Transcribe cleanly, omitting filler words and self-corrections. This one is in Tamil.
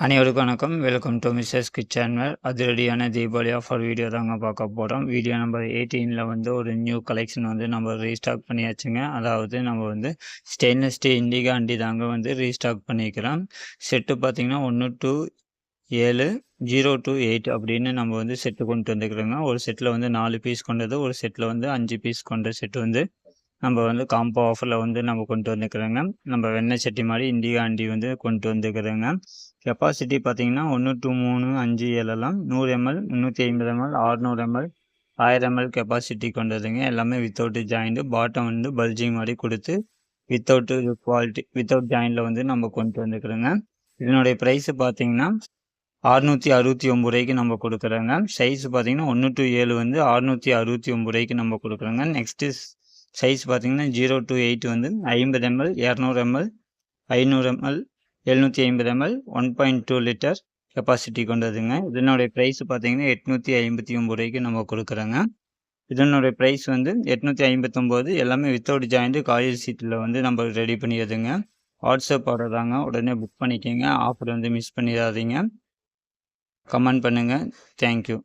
அனைவருக்கும் வணக்கம். வெல்கம் டு மிஸ்ஸஸ் கிச்சன் வேர். அதிரடியான தீபாவளி ஆஃபர் வீடியோ தாங்க பார்க்க போகிறோம். வீடியோ நம்பர் 18ல் வந்து ஒரு நியூ கலெக்ஷன் வந்து நம்ம ரீஸ்டாக் பண்ணியாச்சுங்க. அதாவது நம்ம வந்து ஸ்டெயின்லெஸ் ஸ்டீல் இண்டிகா அண்டி தாங்க வந்து ரீஸ்டாக் பண்ணிக்கிறோம். செட்டு பார்த்திங்கன்னா 1 to 7, 0 to 8 அப்படின்னு நம்ம வந்து செட்டு கொண்டு வந்துக்கிறோங்க. ஒரு செட்டில் வந்து 4 பீஸ் கொண்டது, ஒரு செட்டில் வந்து 5 பீஸ் கொண்ட செட்டு வந்து நம்ம வந்து காம்போ ஆஃபரில் வந்து நம்ம கொண்டு வந்துக்கிறோங்க. நம்ம வெண்ணெய் சட்டி மாதிரி இண்டிகா அண்டி வந்து கொண்டு வந்துக்கிறோங்க. கெப்பாசிட்டி பார்த்தீங்கன்னா 1 to 3, 5, 7 எல்லாம் 100 ml, 350 ml, 600 ml, 1000 ml capacity கொண்டதுங்க. எல்லாமே வித்தவுட் ஜாயிண்ட். பாட்டம் வந்து பல்ஜிங் மாதிரி கொடுத்து வித்தவுட் குவாலிட்டி வித்தவுட் ஜாயிண்டில் வந்து நம்ம கொண்டு வந்துக்கிறோங்க. இதனுடைய ப்ரைஸ் பார்த்தீங்கன்னா 669 ரூபாய்க்கு நம்ம கொடுக்குறோங்க. சைஸ் பார்த்தீங்கன்னா 1 to 7 வந்து 669 ரூபாய்க்கு நம்ம கொடுக்குறோங்க. நெக்ஸ்ட்டு சைஸ் பார்த்தீங்கன்னா 0 to 8 வந்து 50 ml, 200 ml, 500 ml, 750 ml, 1.2 litre capacity கொண்டதுங்க. இதனுடைய ப்ரைஸ் பார்த்தீங்கன்னா 859 ரூபாய்க்கு நம்ம கொடுக்குறோங்க. இதனுடைய ப்ரைஸ் வந்து 859. எல்லாமே வித்தவுட் ஜாயிண்ட் காயில் சீட்டில் வந்து நம்ம ரெடி பண்ணிடுதுங்க. வாட்ஸ்அப் ஆர்டர் தாங்க, உடனே புக் பண்ணிக்கோங்க. ஆஃபர் வந்து மிஸ் பண்ணிடாதீங்க. கமெண்ட் பண்ணுங்கள். தேங்க்யூ.